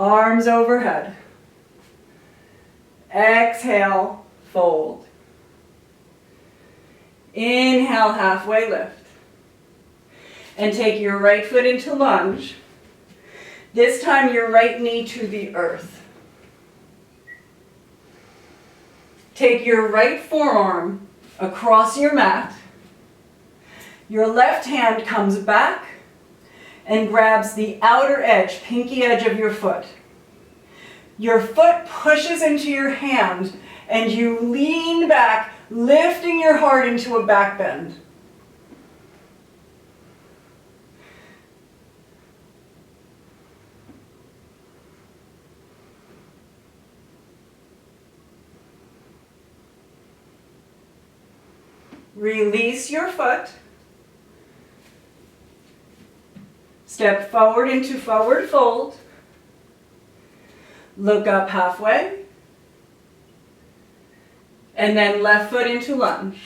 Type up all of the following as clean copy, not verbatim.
Arms overhead. Exhale, fold. Inhale, halfway lift. And take your right foot into lunge. This time your right knee to the earth. Take your right forearm across your mat. Your left hand comes back and grabs the outer edge, pinky edge of your foot. Your foot pushes into your hand and you lean back, lifting your heart into a back bend. Release your foot. Step forward into forward fold. Look up halfway. And then left foot into lunge.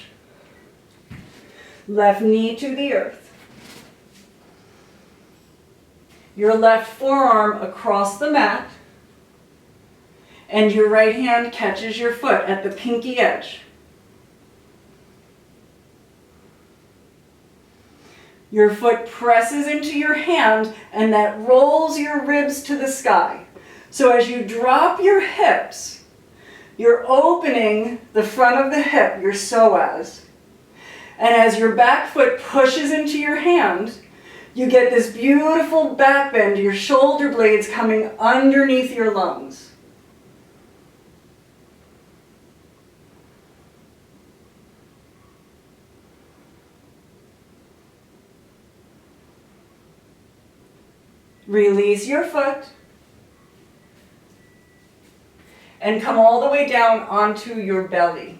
Left knee to the earth. Your left forearm across the mat. And your right hand catches your foot at the pinky edge. Your foot presses into your hand and that rolls your ribs to the sky. So as you drop your hips, you're opening the front of the hip, your psoas. And as your back foot pushes into your hand, you get this beautiful back bend, your shoulder blades coming underneath your lungs. Release your foot and come all the way down onto your belly.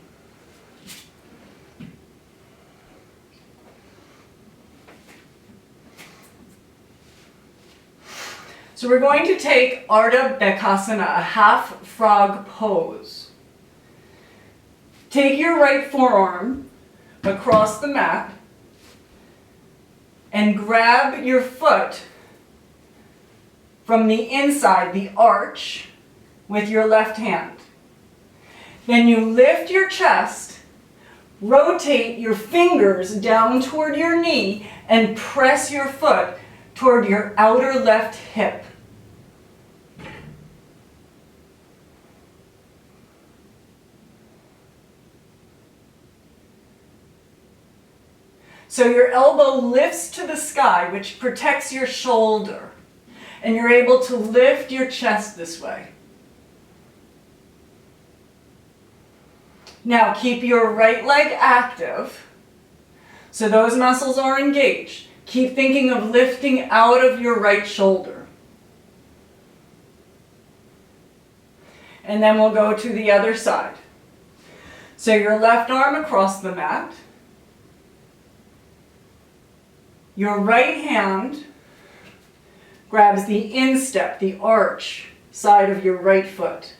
So we're going to take Ardha Bekasana, a half frog pose. Take your right forearm across the mat and grab your foot from the inside, the arch, with your left hand. Then you lift your chest, rotate your fingers down toward your knee, and press your foot toward your outer left hip. So your elbow lifts to the sky, which protects your shoulder. And you're able to lift your chest this way. Now keep your right leg active, so those muscles are engaged. Keep thinking of lifting out of your right shoulder. And then we'll go to the other side. So your left arm across the mat. Your right hand grabs the instep, the arch side of your right foot.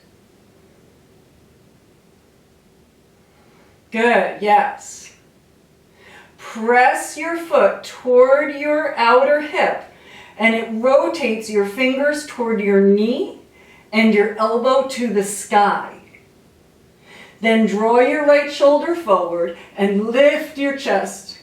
Good, yes. Press your foot toward your outer hip and it rotates your fingers toward your knee and your elbow to the sky. Then draw your right shoulder forward and lift your chest.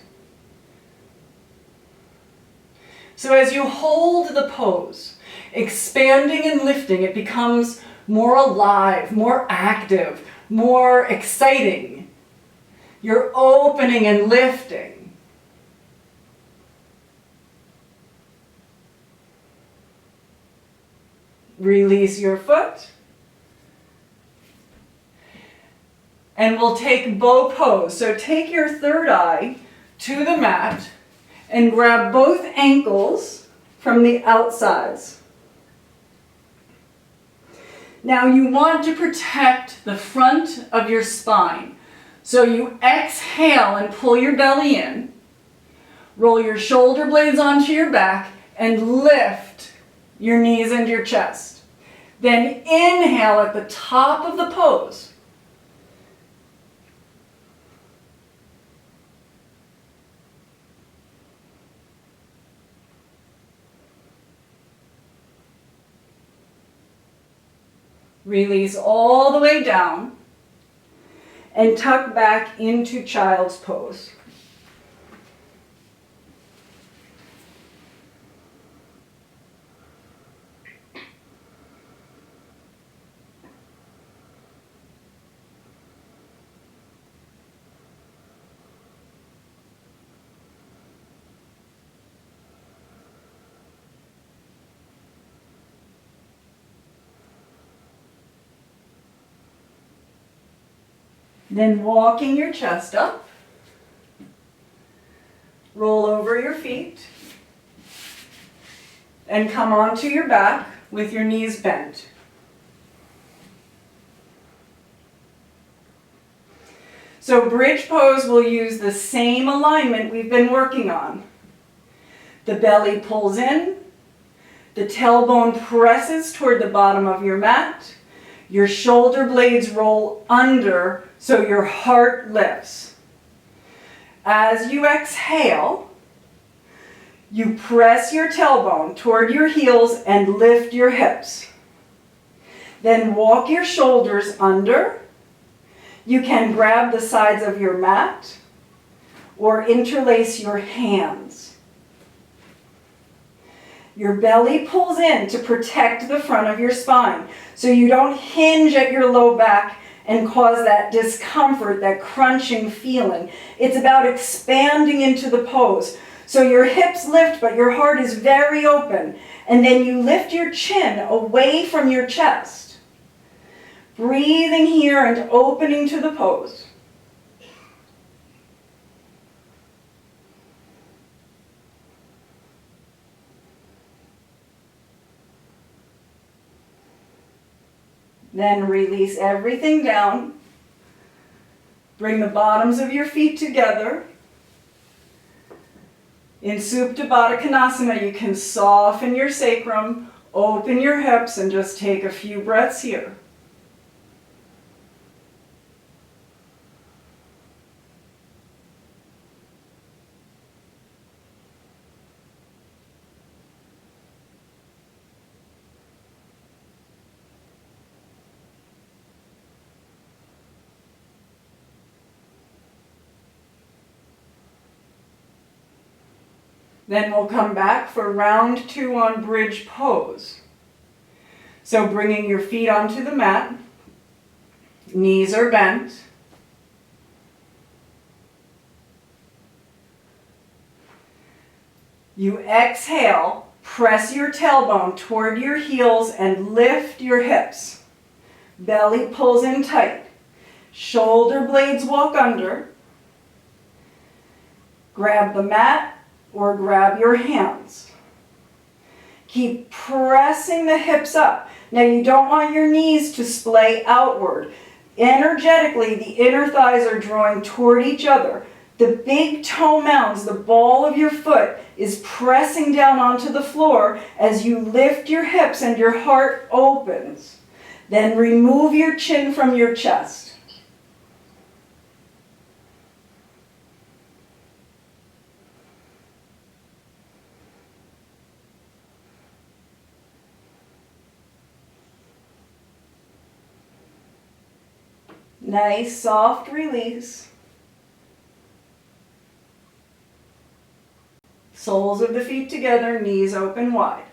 So as you hold the pose, expanding and lifting, it becomes more alive, more active, more exciting. You're opening and lifting. Release your foot. And we'll take bow pose. So take your third eye to the mat and grab both ankles from the outsides. Now you want to protect the front of your spine. So you exhale and pull your belly in. Roll your shoulder blades onto your back and lift your knees and your chest. Then inhale at the top of the pose. Release all the way down and tuck back into child's pose. Then walking your chest up, roll over your feet, and come onto your back with your knees bent. So bridge pose will use the same alignment we've been working on. The belly pulls in, the tailbone presses toward the bottom of your mat, your shoulder blades roll under so your heart lifts. As you exhale, you press your tailbone toward your heels and lift your hips. Then walk your shoulders under. You can grab the sides of your mat or interlace your hands. Your belly pulls in to protect the front of your spine so you don't hinge at your low back and cause that discomfort, that crunching feeling. It's about expanding into the pose. So your hips lift, but your heart is very open. And then you lift your chin away from your chest. Breathing here and opening to the pose. Then release everything down. Bring the bottoms of your feet together. In Supta Baddha Konasana, you can soften your sacrum, open your hips, and just take a few breaths here. Then we'll come back for round 2 on bridge pose. So bringing your feet onto the mat, knees are bent. You exhale, press your tailbone toward your heels and lift your hips. Belly pulls in tight. Shoulder blades walk under. Grab the mat or grab your hands. Keep pressing the hips up. Now you don't want your knees to splay outward. Energetically, the inner thighs are drawing toward each other. The big toe mounds, the ball of your foot, is pressing down onto the floor as you lift your hips and your heart opens. Then remove your chin from your chest. Nice, soft release. Soles of the feet together, knees open wide.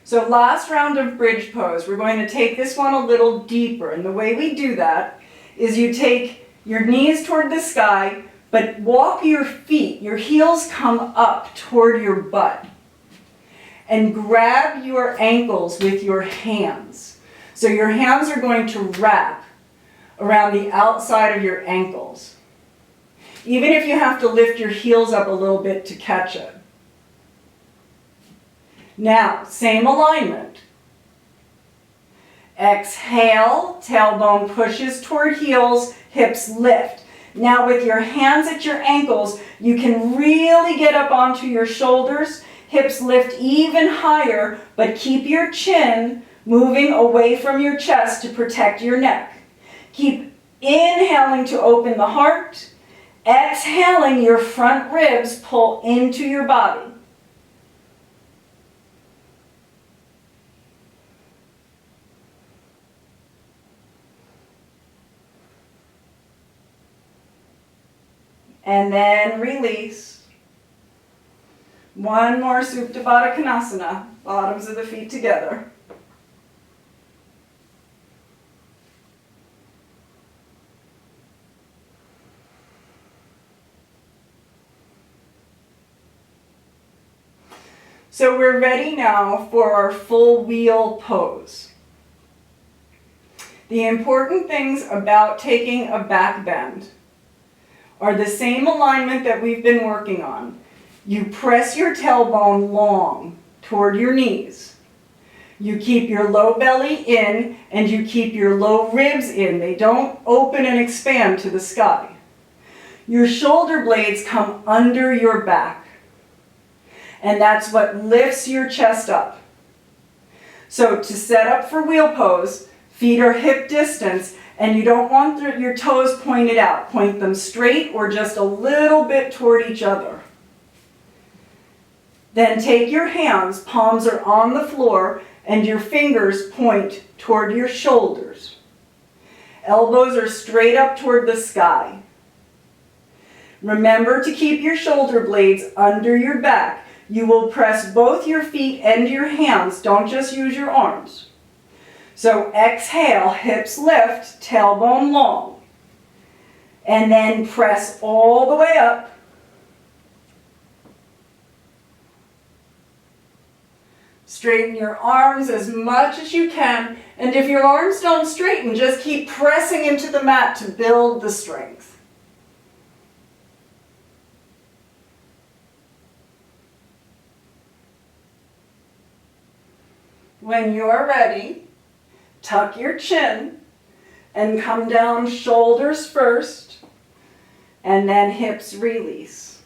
So last round of bridge pose, we're going to take this one a little deeper. And the way we do that is you take your knees toward the sky, but walk your feet, your heels come up toward your butt. And grab your ankles with your hands. So your hands are going to wrap around the outside of your ankles. Even if you have to lift your heels up a little bit to catch it. Now, same alignment. Exhale, tailbone pushes toward heels, hips lift. Now with your hands at your ankles, you can really get up onto your shoulders. Hips lift even higher, but keep your chin moving away from your chest to protect your neck. Keep inhaling to open the heart. Exhaling, your front ribs pull into your body. And then release. One more Supta Baddha Konasana, bottoms of the feet together. So we're ready now for our full wheel pose. The important things about taking a back bend are the same alignment that we've been working on. You press your tailbone long toward your knees. You keep your low belly in and you keep your low ribs in. They don't open and expand to the sky. Your shoulder blades come under your back. And that's what lifts your chest up. So to set up for wheel pose, feet are hip distance, and you don't want your toes pointed out. Point them straight or just a little bit toward each other. Then take your hands, palms are on the floor, and your fingers point toward your shoulders. Elbows are straight up toward the sky. Remember to keep your shoulder blades under your back. You will press both your feet and your hands. Don't just use your arms. So exhale, hips lift, tailbone long. And then press all the way up. Straighten your arms as much as you can. And if your arms don't straighten, just keep pressing into the mat to build the strength. When you're ready, tuck your chin and come down shoulders first, and then hips release.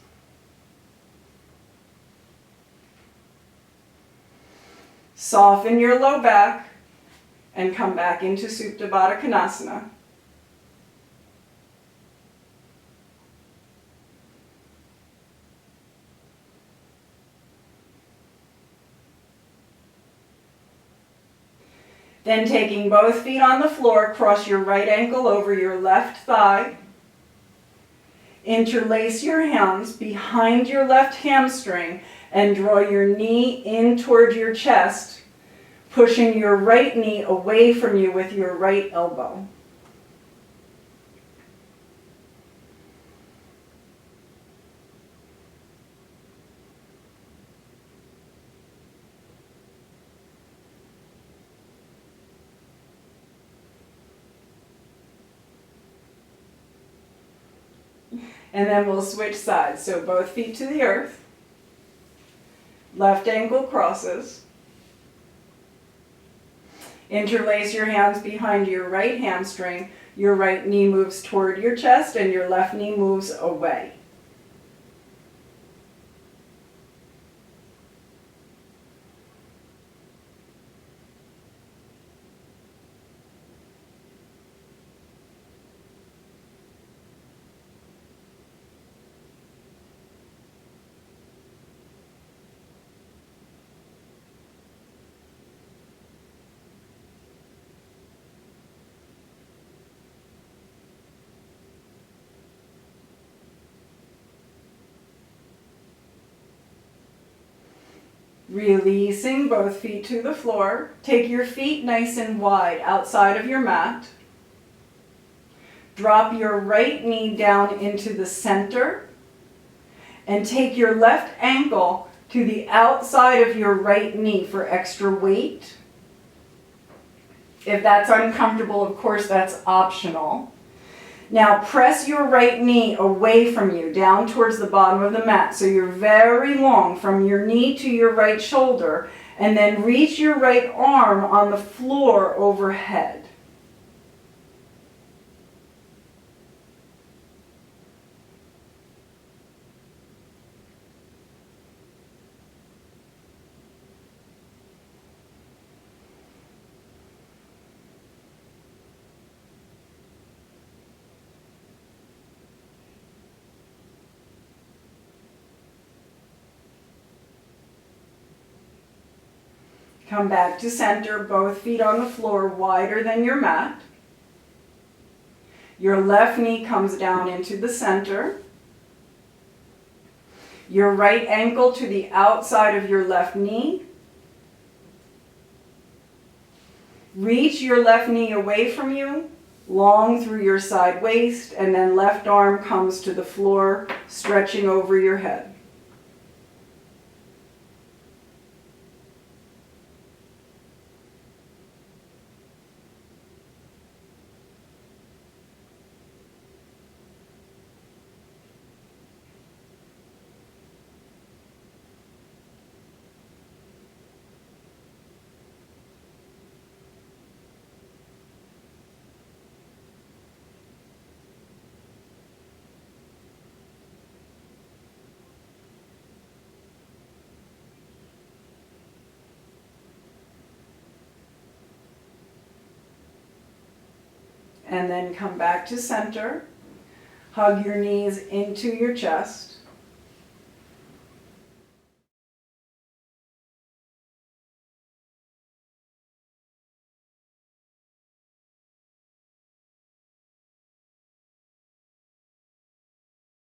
Soften your low back and come back into Supta Baddha Konasana. Then taking both feet on the floor, cross your right ankle over your left thigh. Interlace your hands behind your left hamstring and draw your knee in toward your chest, pushing your right knee away from you with your right elbow. And then we'll switch sides. So both feet to the earth. Left ankle crosses. Interlace your hands behind your right hamstring. Your right knee moves toward your chest and your left knee moves away. Releasing both feet to the floor. Take your feet nice and wide outside of your mat. Drop your right knee down into the center. And take your left ankle to the outside of your right knee for extra weight. If that's uncomfortable, of course, that's optional. Now press your right knee away from you, down towards the bottom of the mat. So you're very long from your knee to your right shoulder, and then reach your right arm on the floor overhead. Come back to center, both feet on the floor, wider than your mat. Your left knee comes down into the center. Your right ankle to the outside of your left knee. Reach your left knee away from you, long through your side waist, and then left arm comes to the floor, stretching over your head. And then come back to center. Hug your knees into your chest.